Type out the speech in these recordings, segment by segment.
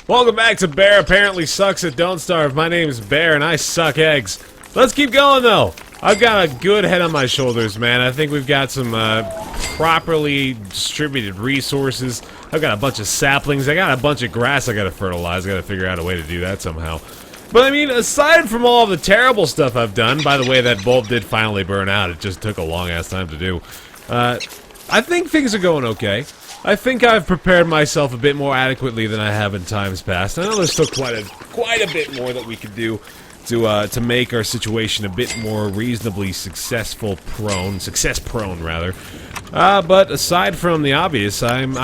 Welcome back to Baer Apparently Sucks at Don't Starve. My name is Baer and I suck eggs. Let's keep going though. I've got a good head on my shoulders, man. I think we've got some properly distributed resources. I've got a bunch of saplings. I got a bunch of grass I gotta fertilize. I gotta figure out a way to do that somehow. But I mean, aside from all the terrible stuff I've done, by the way, that bulb did finally burn out. It just took a long ass time to do. I think things are going okay. I think I've prepared myself a bit more adequately than I have in times past. I know there's still quite a bit more that we could do to make our situation a bit more reasonably success prone rather. But aside from the obvious, I'm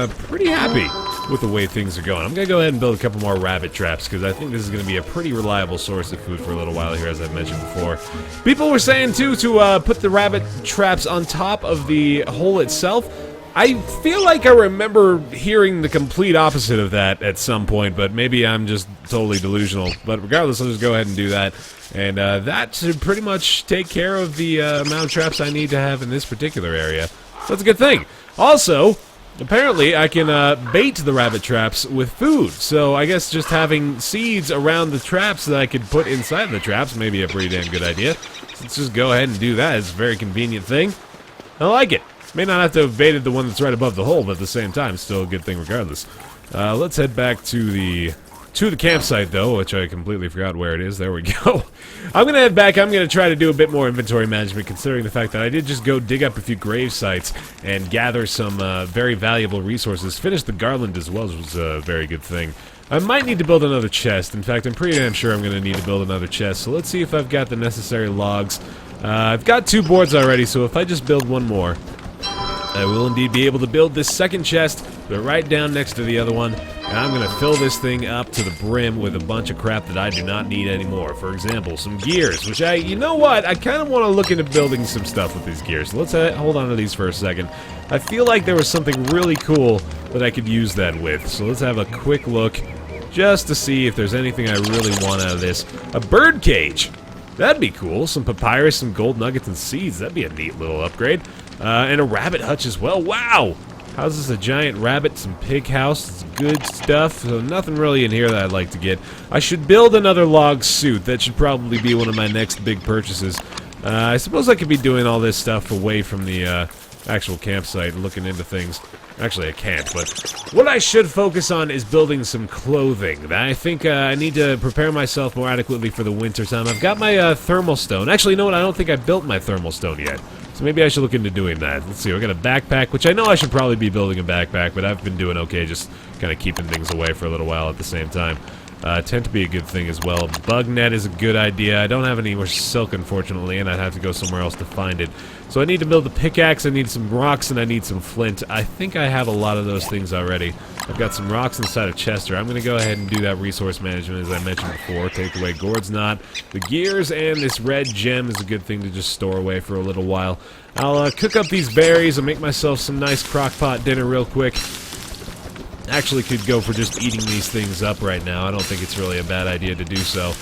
pretty happy with the way things are going. I'm gonna go ahead and build a couple more rabbit traps because I think this is gonna be a pretty reliable source of food for a little while here, as I've mentioned before. People were saying too to put the rabbit traps on top of the hole itself. I feel like I remember hearing the complete opposite of that at some point, but maybe I'm just totally delusional. But regardless, I'll just go ahead and do that. And that should pretty much take care of the amount of traps I need to have in this particular area. So that's a good thing. Also, apparently I can bait the rabbit traps with food. So I guess just having seeds around the traps that I could put inside the traps may be a pretty damn good idea. So let's just go ahead and do that. It's a very convenient thing. I like it. May not have to have baited the one that's right above the hole, but at the same time, still a good thing regardless. Let's head back to the campsite, though, which I completely forgot where it is. There we go. I'm going to head back. I'm going to try to do a bit more inventory management, considering the fact that I did just go dig up a few grave sites and gather some very valuable resources. Finish the garland as well, which was a very good thing. I might need to build another chest. In fact, I'm pretty damn sure I'm going to need to build another chest. So let's see if I've got the necessary logs. I've got 2 boards already, so if I just build one more, I will indeed be able to build this second chest, put it right down next to the other one, and I'm going to fill this thing up to the brim with a bunch of crap that I do not need anymore. For example, some gears, which you know what, I kind of want to look into building some stuff with these gears. So let's hold on to these for a second. I feel like there was something really cool that I could use that with, so let's have a quick look just to see if there's anything I really want out of this. A bird cage! That'd be cool. Some papyrus, some gold nuggets, and seeds. That'd be a neat little upgrade. And a rabbit hutch as well. Wow! How's this? A giant rabbit, some pig house. It's good stuff. So nothing really in here that I'd like to get. I should build another log suit. That should probably be one of my next big purchases. I suppose I could be doing all this stuff away from the actual campsite, looking into things. Actually, I can't, but what I should focus on is building some clothing. I think I need to prepare myself more adequately for the winter time. I've got my thermal stone. Actually, you know what? I don't think I've built my thermal stone yet. So maybe I should look into doing that. Let's see, I got a backpack, which I know I should probably be building a backpack, but I've been doing okay, just kind of keeping things away for a little while at the same time. Tent to be a good thing as well. Bug net is a good idea. I don't have any more silk, unfortunately, and I'd have to go somewhere else to find it. So I need to build a pickaxe, I need some rocks, and I need some flint. I think I have a lot of those things already. I've got some rocks inside of Chester. I'm going to go ahead and do that resource management, as I mentioned before. Take away Gord's knot. The gears and this red gem is a good thing to just store away for a little while. I'll cook up these berries and make myself some nice crock-pot dinner real quick. Actually could go for just eating these things up right now. I don't think it's really a bad idea to do so.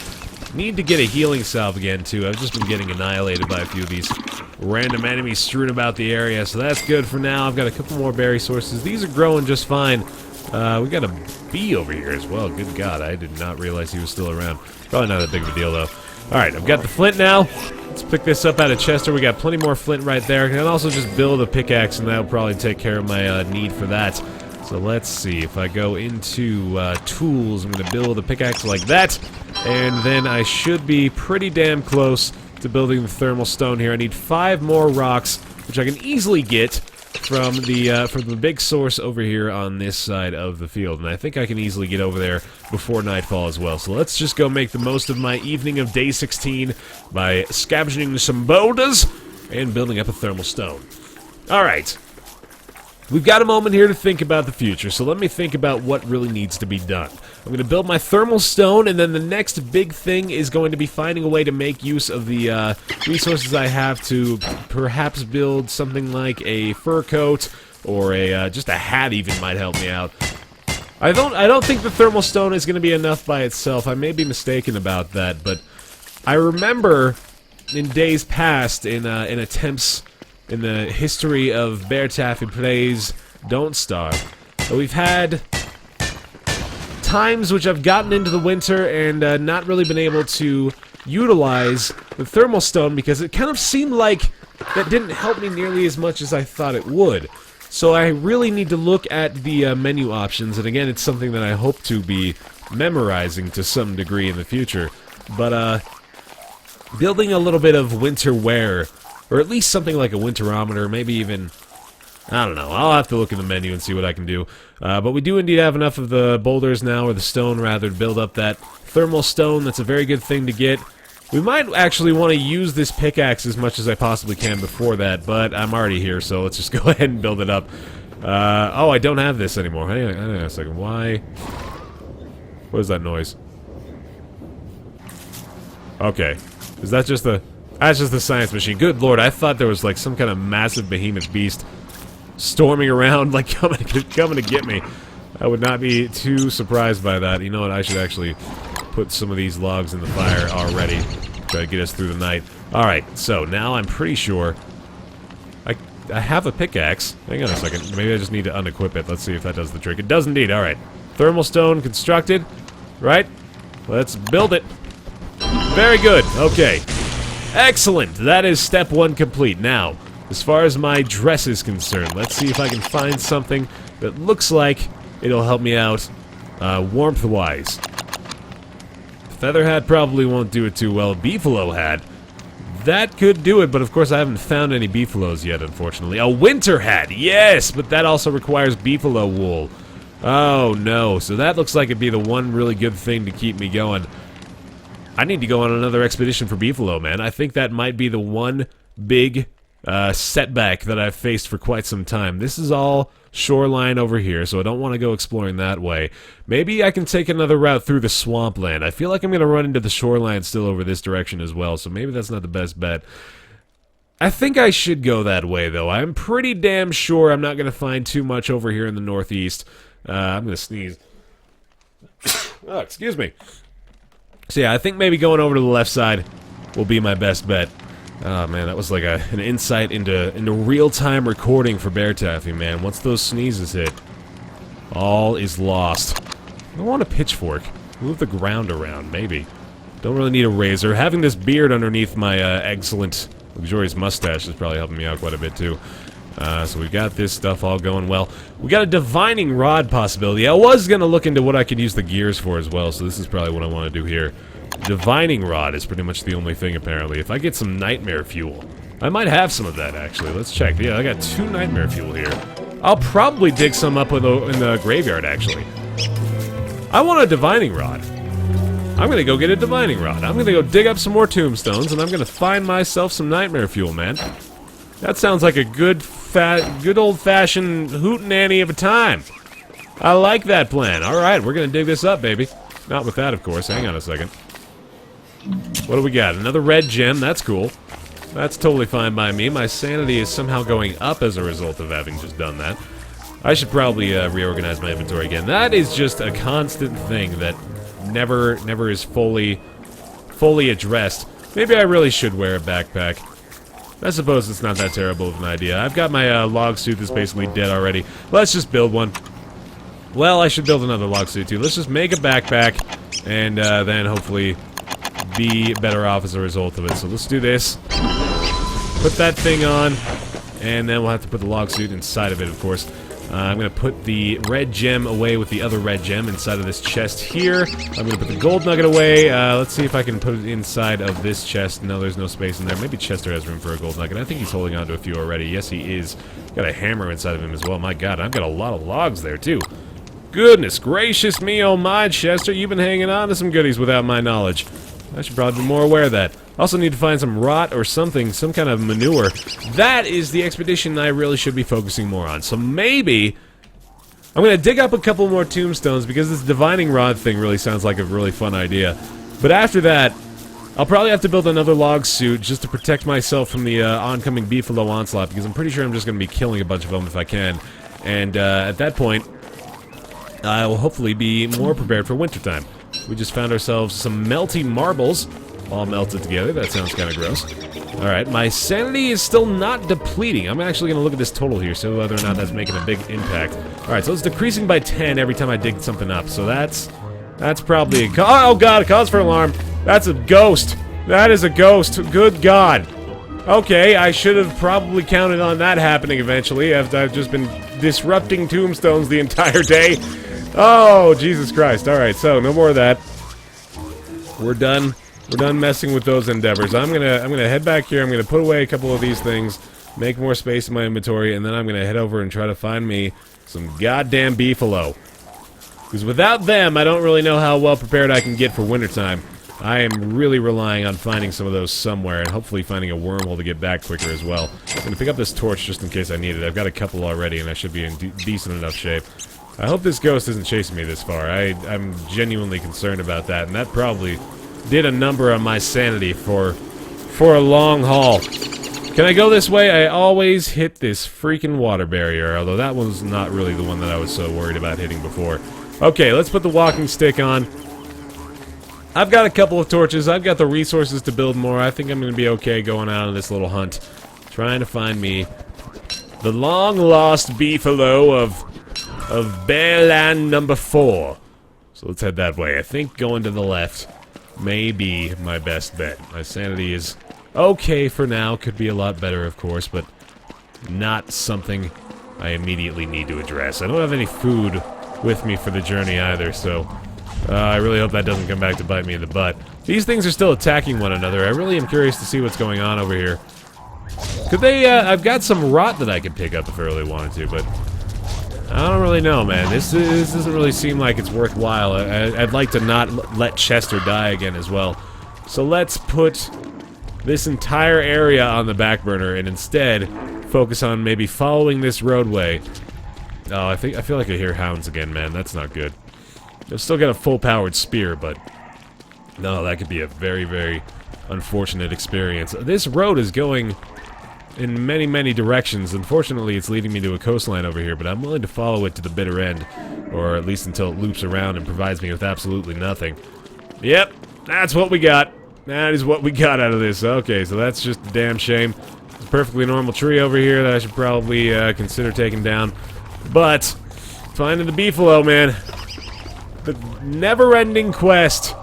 Need to get a healing salve again, too. I've just been getting annihilated by a few of these random enemies strewn about the area, so that's good for now. I've got a couple more berry sources. These are growing just fine. We got a bee over here as well. Good God, I did not realize he was still around. Probably not that big of a deal, though. Alright, I've got the flint now. Let's pick this up out of Chester. We got plenty more flint right there. I can also just build a pickaxe, and that'll probably take care of my need for that. So let's see, if I go into tools, I'm going to build a pickaxe like that, and then I should be pretty damn close to building the thermal stone here. I need 5 more rocks, which I can easily get from the big source over here on this side of the field, and I think I can easily get over there before nightfall as well. So let's just go make the most of my evening of day 16 by scavenging some boulders and building up a thermal stone. Alright. We've got a moment here to think about the future, so let me think about what really needs to be done. I'm going to build my thermal stone, and then the next big thing is going to be finding a way to make use of the resources I have to perhaps build something like a fur coat, or just a hat even might help me out. I don't think the thermal stone is going to be enough by itself. I may be mistaken about that, but I remember in days past, in attempts in the history of Baer Taffy Plays Don't Starve, we've had times which I've gotten into the winter and not really been able to utilize the thermal stone because it kind of seemed like that didn't help me nearly as much as I thought it would. So I really need to look at the menu options, and again, it's something that I hope to be memorizing to some degree in the future. But building a little bit of winter wear, or at least something like a winterometer, maybe even, I don't know, I'll have to look in the menu and see what I can do. But we do indeed have enough of the boulders now, or the stone rather, to build up that thermal stone. That's a very good thing to get. We might actually want to use this pickaxe as much as I possibly can before that, but I'm already here, so let's just go ahead and build it up. Oh, I don't have this anymore. Hang on a second. Why? What is that noise? Okay. Is that just the... That's just the science machine. Good lord, I thought there was like some kind of massive behemoth beast storming around, like coming to get me. I would not be too surprised by that. You know what, I should actually put some of these logs in the fire already. Try to get us through the night. Alright, so now I'm pretty sure I have a pickaxe. Hang on a second. Maybe I just need to unequip it. Let's see if that does the trick. It does indeed. Alright. Thermal stone constructed. Right? Let's build it. Very good. Okay. Excellent. That is step 1 complete. Now, as far as my dress is concerned, let's see if I can find something that looks like it'll help me out warmth-wise. Feather hat probably won't do it too well. Beefalo hat, that could do it, but of course I haven't found any beefalos yet, unfortunately. A winter hat, yes, but that also requires beefalo wool. Oh no, so that looks like it'd be the one really good thing to keep me going. I need to go on another expedition for beefalo, man. I think that might be the one big setback that I've faced for quite some time. This is all shoreline over here, so I don't want to go exploring that way. Maybe I can take another route through the swampland. I feel like I'm going to run into the shoreline still over this direction as well, so maybe that's not the best bet. I think I should go that way, though. I'm pretty damn sure I'm not going to find too much over here in the northeast. I'm going to sneeze. Oh, excuse me. So yeah, I think maybe going over to the left side will be my best bet. Oh man, that was like an insight into real-time recording for Bear Taffy, man. Once those sneezes hit, all is lost. I want a pitchfork. Move the ground around, maybe. Don't really need a razor. Having this beard underneath my excellent, luxurious mustache is probably helping me out quite a bit, too. So we got this stuff all going well. We got a divining rod possibility. I was going to look into what I could use the gears for as well, so this is probably what I want to do here. Divining rod is pretty much the only thing, apparently. If I get some nightmare fuel, I might have some of that, actually. Let's check. Yeah, I got 2 nightmare fuel here. I'll probably dig some up in the graveyard, actually. I want a divining rod. I'm gonna go get a divining rod. I'm gonna go dig up some more tombstones, and I'm gonna find myself some nightmare fuel, man. That sounds like a good old-fashioned hootenanny of a time. I like that plan. Alright, we're gonna dig this up, baby. Not with that, of course. Hang on a second. What do we got? Another red gem. That's cool. That's totally fine by me. My sanity is somehow going up as a result of having just done that. I should probably reorganize my inventory again. That is just a constant thing that never is fully addressed. Maybe I really should wear a backpack. I suppose it's not that terrible of an idea. I've got my log suit that's basically dead already. Let's just build one. Well, I should build another log suit too. Let's just make a backpack and then hopefully be better off as a result of it. So let's do this. Put that thing on, and then we'll have to put the log suit inside of it, of course. I'm going to put the red gem away with the other red gem inside of this chest here. I'm going to put the gold nugget away. Let's see if I can put it inside of this chest. No, there's no space in there. Maybe Chester has room for a gold nugget. I think he's holding on to a few already. Yes, he is. Got a hammer inside of him as well. My god, I've got a lot of logs there, too. Goodness gracious me, oh my, Chester, you've been hanging on to some goodies without my knowledge. I should probably be more aware of that. Also need to find some rot or something, some kind of manure. That is the expedition I really should be focusing more on. So maybe I'm going to dig up a couple more tombstones because this divining rod thing really sounds like a really fun idea. But after that, I'll probably have to build another log suit just to protect myself from the oncoming beefalo onslaught, because I'm pretty sure I'm just going to be killing a bunch of them if I can. And at that point, I will hopefully be more prepared for wintertime. We just found ourselves some melty marbles, all melted together. That sounds kind of gross. Alright, my sanity is still not depleting. I'm actually going to look at this total here, see whether or not that's making a big impact. Alright, so it's decreasing by 10 every time I dig something up, so that's That's probably a oh god, a cause for alarm. That's a ghost. That is a ghost. Good god. Okay, I should have probably counted on that happening eventually, after I've just been disrupting tombstones the entire day. Oh, Jesus Christ. Alright, so no more of that. We're done. We're done messing with those endeavors. I'm gonna head back here. I'm gonna put away a couple of these things, make more space in my inventory, and then I'm gonna head over and try to find me some goddamn beefalo. Because without them, I don't really know how well prepared I can get for wintertime. I am really relying on finding some of those somewhere, and hopefully finding a wormhole to get back quicker as well. I'm gonna pick up this torch just in case I need it. I've got a couple already, and I should be in decent enough shape. I hope this ghost isn't chasing me this far. I'm genuinely concerned about that, and that probably did a number on my sanity for a long haul. Can I go this way? I always hit this freaking water barrier, although that one's not really the one that I was so worried about hitting before. Okay, let's put the walking stick on. I've got a couple of torches. I've got the resources to build more. I think I'm going to be okay going out on this little hunt, trying to find me the long-lost beefalo of Baerland number 4. So let's head that way. I think going to the left may be my best bet. My sanity is okay for now. Could be a lot better, of course, but not something I immediately need to address. I don't have any food with me for the journey either, so I really hope that doesn't come back to bite me in the butt. These things are still attacking one another. I really am curious to see what's going on over here. Could they, I've got some rot that I could pick up if I really wanted to, but I don't really know, man. This doesn't really seem like it's worthwhile. I'd like to not let Chester die again as well. So let's put this entire area on the back burner and instead focus on maybe following this roadway. Oh, I feel like I hear hounds again, man. That's not good. I've still got a full-powered spear, but no, that could be a very, very unfortunate experience. This road is going in many, many directions. Unfortunately, it's leading me to a coastline over here, but I'm willing to follow it to the bitter end, or at least until it loops around and provides me with absolutely nothing. Yep, that's what we got. That is what we got out of this. Okay, so that's just a damn shame. It's a perfectly normal tree over here that I should probably consider taking down. But finding the beefalo, man. The never-ending quest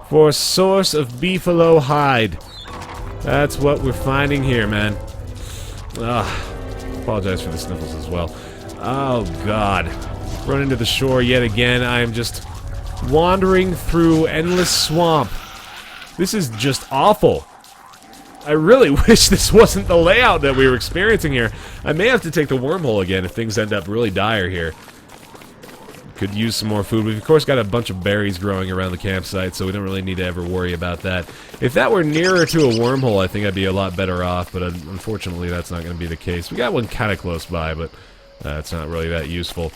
for a source of beefalo hide. That's what we're finding here, man. Apologize for the sniffles as well. Oh, God. Run into the shore yet again. I am just wandering through endless swamp. This is just awful. I really wish this wasn't the layout that we were experiencing here. I may have to take the wormhole again if things end up really dire here. Could use some more food. We've of course got a bunch of berries growing around the campsite, so we don't really need to ever worry about that. If that were nearer to a wormhole, I think I'd be a lot better off, but unfortunately that's not going to be the case. We got one kind of close by, but it's not really that useful.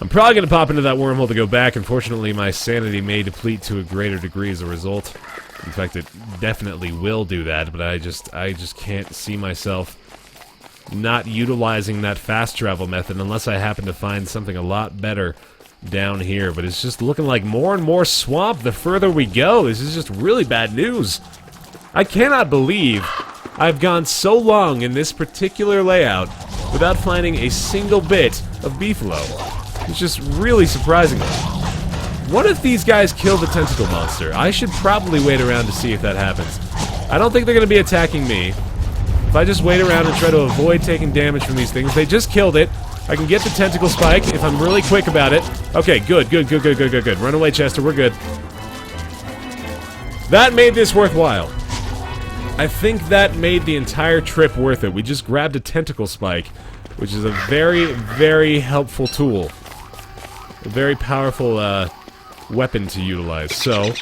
I'm probably going to pop into that wormhole to go back. Unfortunately, my sanity may deplete to a greater degree as a result. In fact, it definitely will do that, but I just can't see myself not utilizing that fast travel method unless I happen to find something a lot better down here. But it's just looking like more and more swamp the further we go. This is just really bad news. I cannot believe I've gone so long in this particular layout without finding a single bit of beefalo. It's just really surprising. What if these guys kill the tentacle monster? I should probably wait around to see if that happens. I don't think they're going to be attacking me. If I just wait around and try to avoid taking damage from these things. They just killed it. I can get the tentacle spike if I'm really quick about it. Okay, good. Run away, Chester. We're good. That made this worthwhile. I think that made the entire trip worth it. We just grabbed a tentacle spike, which is a very, very helpful tool. A very powerful weapon to utilize. So,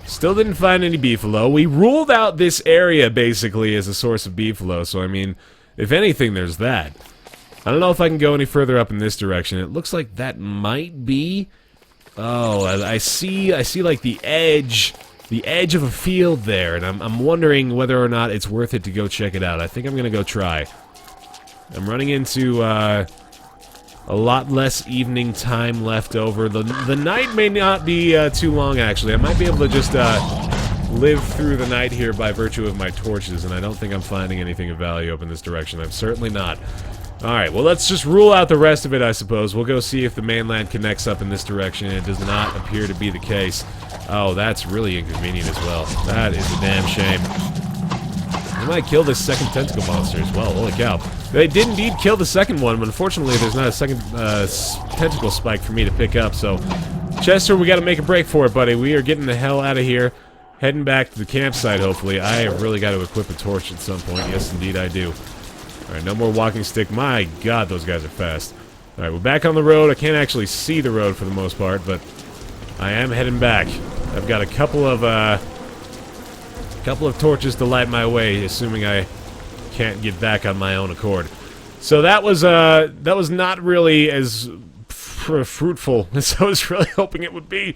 still didn't find any beefalo. We ruled out this area, basically, as a source of beefalo. So, I mean, if anything, there's that. I don't know if I can go any further up in this direction. It looks like that might be... Oh, I see like the edge of a field there, and I'm wondering whether or not it's worth it to go check it out. I think I'm gonna go try. I'm running into a lot less evening time left over. The night may not be too long, actually. I might be able to just live through the night here by virtue of my torches, and I don't think I'm finding anything of value up in this direction. I'm certainly not. Alright, well, let's just rule out the rest of it, I suppose. We'll go see if the mainland connects up in this direction. It does not appear to be the case. Oh, that's really inconvenient as well. That is a damn shame. I might kill this second tentacle monster as well. Holy cow. They did indeed kill the second one, but unfortunately there's not a second tentacle spike for me to pick up, so... Chester, we gotta make a break for it, buddy. We are getting the hell out of here. Heading back to the campsite, hopefully. I have really got to equip a torch at some point. Yes, indeed, I do. Alright, no more walking stick. My god, those guys are fast. Alright, we're back on the road. I can't actually see the road for the most part, but I am heading back. I've got a couple of torches to light my way, assuming I can't get back on my own accord. So that was not really as fruitful as I was really hoping it would be.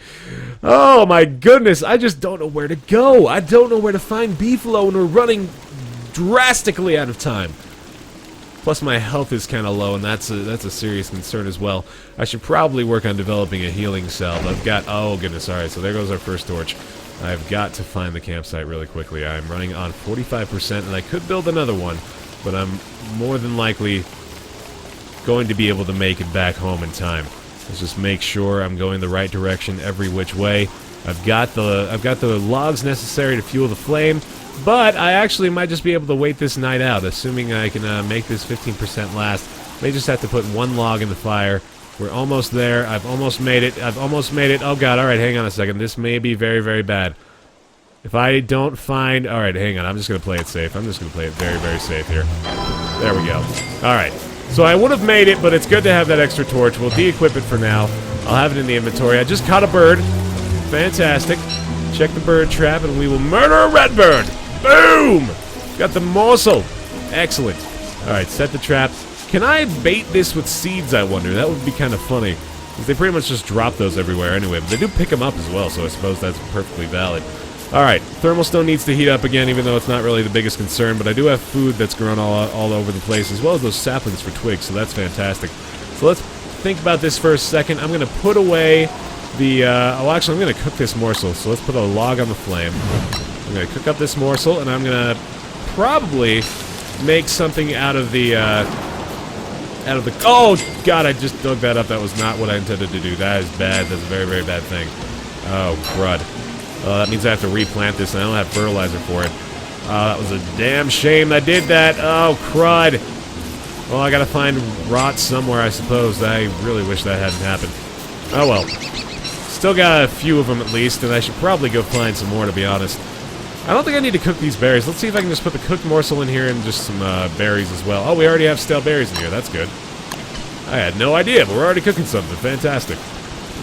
Oh my goodness, I just don't know where to go. I don't know where to find beefalo, and we're running drastically out of time. Plus my health is kind of low, and that's a serious concern as well. I should probably work on developing a healing salve. I've got, oh goodness, alright, so there goes our first torch. I've got to find the campsite really quickly. I'm running on 45%, and I could build another one, but I'm more than likely going to be able to make it back home in time. Let's just make sure I'm going the right direction every which way. I've got the logs necessary to fuel the flame, but I actually might just be able to wait this night out, assuming I can make this 15% last. May just have to put one log in the fire. We're almost there. I've almost made it. I've almost made it. Oh god, alright, hang on a second. This may be very, very bad. If I don't find... Alright, hang on. I'm just going to play it safe. I'm just going to play it very, very safe here. There we go. Alright. So I would have made it, but it's good to have that extra torch. We'll de-equip it for now. I'll have it in the inventory. I just caught a bird. Fantastic. Check the bird trap, and we will murder a red bird. Boom! Got the morsel. Excellent. Alright, set the trap. Can I bait this with seeds, I wonder? That would be kind of funny. They pretty much just drop those everywhere anyway, but they do pick them up as well, so I suppose that's perfectly valid. Alright, thermal stone needs to heat up again, even though it's not really the biggest concern, but I do have food that's grown all over the place, as well as those saplings for twigs, so that's fantastic. So let's think about this for a second. I'm going to put away the... oh, actually, I'm going to cook this morsel, so let's put a log on the flame. I'm going to cook up this morsel, and I'm going to probably make something out of the... Oh, God, I just dug that up. That was not what I intended to do. That is bad. That's a very, very bad thing. Oh, crud. That means I have to replant this, and I don't have fertilizer for it. That was a damn shame I did that. Oh, crud. Well, I gotta find rot somewhere, I suppose. I really wish that hadn't happened. Oh, well. Still got a few of them, at least, and I should probably go find some more, to be honest. I don't think I need to cook these berries. Let's see if I can just put the cooked morsel in here and just some berries as well. Oh, we already have stale berries in here. That's good. I had no idea, but we're already cooking something. Fantastic.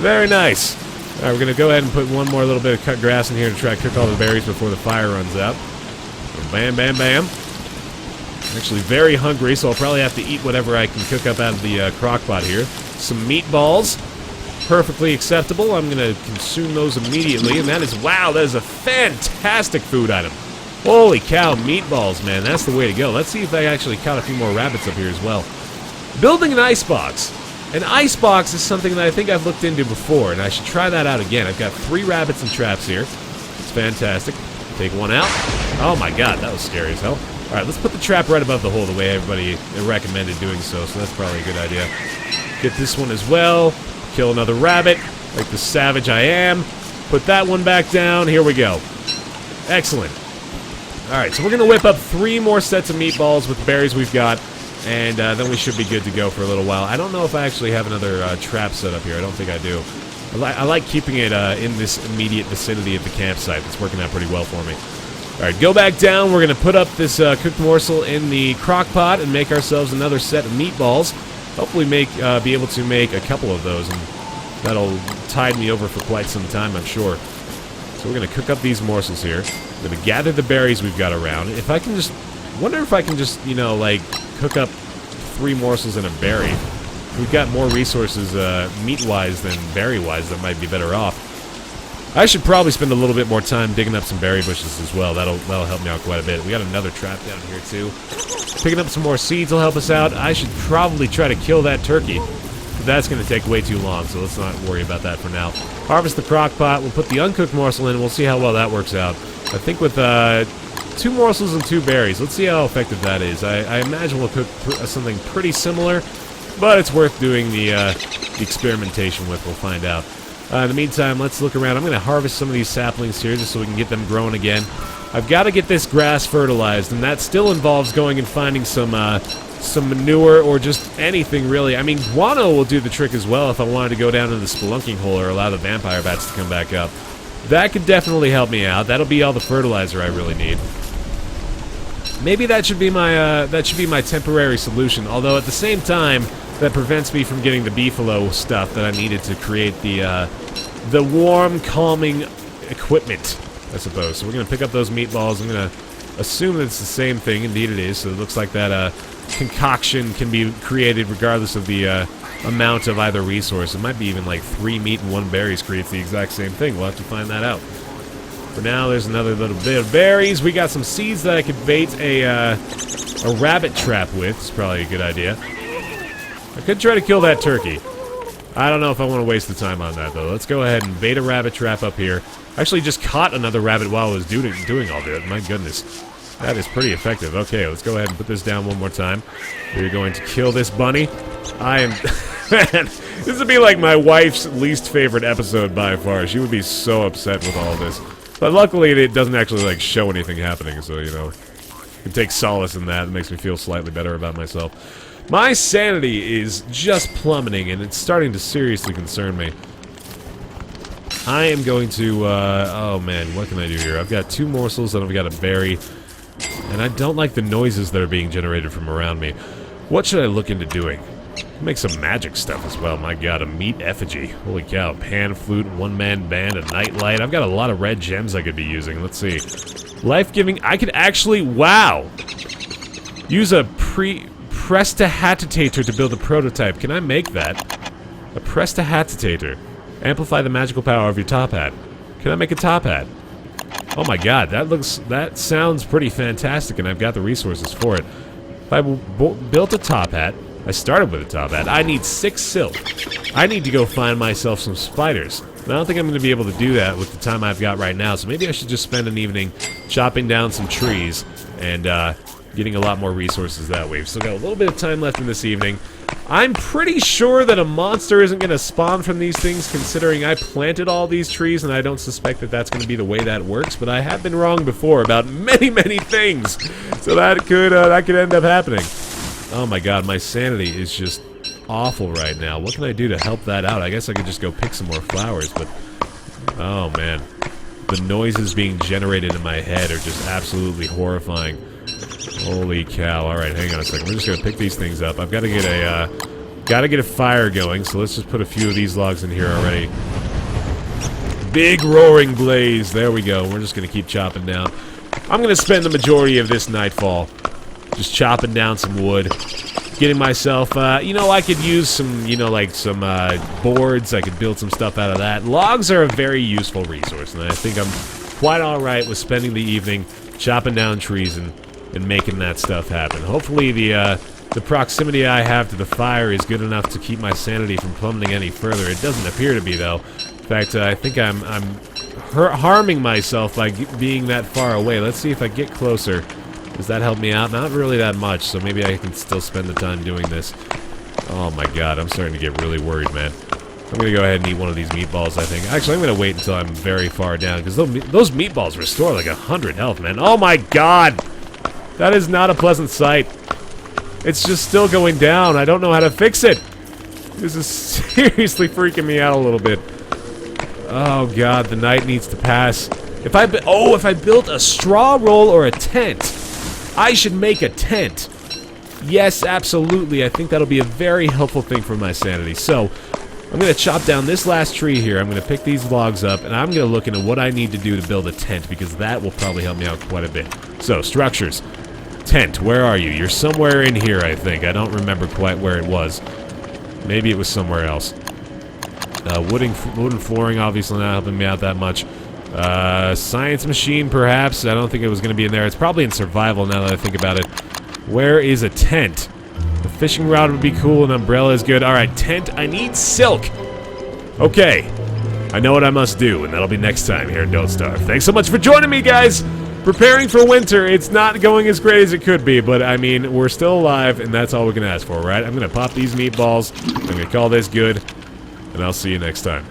Very nice. Alright, we're going to go ahead and put one more little bit of cut grass in here to try to cook all the berries before the fire runs out. Bam, bam, bam. I'm actually very hungry, so I'll probably have to eat whatever I can cook up out of the crock pot here. Some meatballs. Perfectly acceptable. I'm going to consume those immediately, and that is, wow, that is a fantastic food item. Holy cow, meatballs, man. That's the way to go. Let's see if I actually caught a few more rabbits up here as well. Building an icebox. An icebox is something that I think I've looked into before, and I should try that out again. I've got 3 rabbits and traps here. It's fantastic. Take one out. Oh my god, that was scary as hell. Alright, let's put the trap right above the hole the way everybody recommended doing so that's probably a good idea. Get this one as well. Kill another rabbit, like the savage I am. Put that one back down. Here we go. Excellent. Alright, so we're going to whip up 3 more sets of meatballs with the berries we've got. And then we should be good to go for a little while. I don't know if I actually have another trap set up here. I don't think I do. I like keeping it in this immediate vicinity of the campsite. It's working out pretty well for me. Alright, go back down. We're going to put up this cooked morsel in the crock pot and make ourselves another set of meatballs. Hopefully be able to make a couple of those, and that'll tide me over for quite some time, I'm sure. So we're going to cook up these morsels here. We're going to gather the berries we've got around. If I can just... wonder if I can just, you know, like... cook up 3 morsels and a berry. We've got more resources meat-wise than berry-wise that might be better off. I should probably spend a little bit more time digging up some berry bushes as well. That'll help me out quite a bit. We got another trap down here too. Picking up some more seeds will help us out. I should probably try to kill that turkey. But that's going to take way too long, so let's not worry about that for now. Harvest the crock pot. We'll put the uncooked morsel in, and we'll see how well that works out. I think with 2 morsels and 2 berries. Let's see how effective that is. I imagine we'll cook something pretty similar, but it's worth doing the experimentation with. We'll find out. In the meantime, let's look around. I'm going to harvest some of these saplings here just so we can get them growing again. I've got to get this grass fertilized, and that still involves going and finding some manure or just anything, really. I mean, guano will do the trick as well if I wanted to go down into the spelunking hole or allow the vampire bats to come back up. That could definitely help me out. That'll be all the fertilizer I really need. Maybe that should be my temporary solution. Although at the same time, that prevents me from getting the beefalo stuff that I needed to create the warm, calming equipment, I suppose. So we're gonna pick up those meatballs. I'm gonna assume that it's the same thing. Indeed, it is. So it looks like that concoction can be created regardless of the amount of either resource. It might be even like 3 meat and 1 berries creates the exact same thing. We'll have to find that out. For now, there's another little bit of berries. We got some seeds that I could bait a rabbit trap with. It's probably a good idea. I could try to kill that turkey. I don't know if I want to waste the time on that, though. Let's go ahead and bait a rabbit trap up here. I actually just caught another rabbit while I was doing all that. My goodness. That is pretty effective. Okay, let's go ahead and put this down one more time. We're going to kill this bunny. I am... Man, this would be like my wife's least favorite episode by far. She would be so upset with all this. But luckily, it doesn't actually, like, show anything happening, so, you know, I can take solace in that. It makes me feel slightly better about myself. My sanity is just plummeting, and it's starting to seriously concern me. I am going to, oh man, what can I do here? I've got 2 morsels, and I've got a berry, and I don't like the noises that are being generated from around me. What should I look into doing? Make some magic stuff as well. My god, a meat effigy. Holy cow, pan flute, 1-man band, a nightlight. I've got a lot of red gems I could be using. Let's see. Life-giving, I could actually, wow! Use a prestidigitator to build a prototype. Can I make that? A prestidigitator. Amplify the magical power of your top hat. Can I make a top hat? Oh my god, that sounds pretty fantastic, and I've got the resources for it. If I built a top hat, I started with a top hat. I need 6 silk. I need to go find myself some spiders. And I don't think I'm going to be able to do that with the time I've got right now, so maybe I should just spend an evening chopping down some trees and getting a lot more resources that way. We've still got a little bit of time left in this evening. I'm pretty sure that a monster isn't going to spawn from these things, considering I planted all these trees, and I don't suspect that that's going to be the way that works, but I have been wrong before about many, many things. So that could end up happening. Oh my god, my sanity is just awful right now. What can I do to help that out? I guess I could just go pick some more flowers, but... oh man. The noises being generated in my head are just absolutely horrifying. Holy cow. Alright, hang on a second. We're just gonna pick these things up. I've gotta get a fire going, so let's just put a few of these logs in here already. Big roaring blaze. There we go. We're just gonna keep chopping down. I'm gonna spend the majority of this nightfall just chopping down some wood. Getting myself, you know, I could use some, you know, like some boards. I could build some stuff out of that. Logs are a very useful resource, and I think I'm quite alright with spending the evening chopping down trees and making that stuff happen. Hopefully the proximity I have to the fire is good enough to keep my sanity from plummeting any further. It doesn't appear to be, though. In fact, I think I'm harming myself by being that far away. Let's see if I get closer. Does that help me out? Not really that much, so maybe I can still spend the time doing this. Oh my god, I'm starting to get really worried, man. I'm gonna go ahead and eat one of these meatballs, I think. Actually, I'm gonna wait until I'm very far down, because those meatballs restore like 100 health, man. Oh my god! That is not a pleasant sight. It's just still going down. I don't know how to fix it. This is seriously freaking me out a little bit. Oh god, the night needs to pass. If I built a straw roll or a tent, I should make a tent. Yes, absolutely. I think that'll be a very helpful thing for my sanity. So, I'm going to chop down this last tree here. I'm going to pick these logs up, and I'm going to look into what I need to do to build a tent, because that will probably help me out quite a bit. So, structures. Tent, where are you? You're somewhere in here, I think. I don't remember quite where it was. Maybe it was somewhere else. Wooden flooring, obviously not helping me out that much. Science machine, perhaps. I don't think it was going to be in there. It's probably in survival now that I think about it. Where is a tent? A fishing rod would be cool. An umbrella is good. Alright, tent. I need silk. Okay. I know what I must do, and that'll be next time here in Don't Starve. Thanks so much for joining me, guys. preparing for winter. It's not going as great as it could be, but I mean, we're still alive, and that's all we can ask for, right? I'm gonna pop these meatballs. I'm gonna call this good, and I'll see you next time.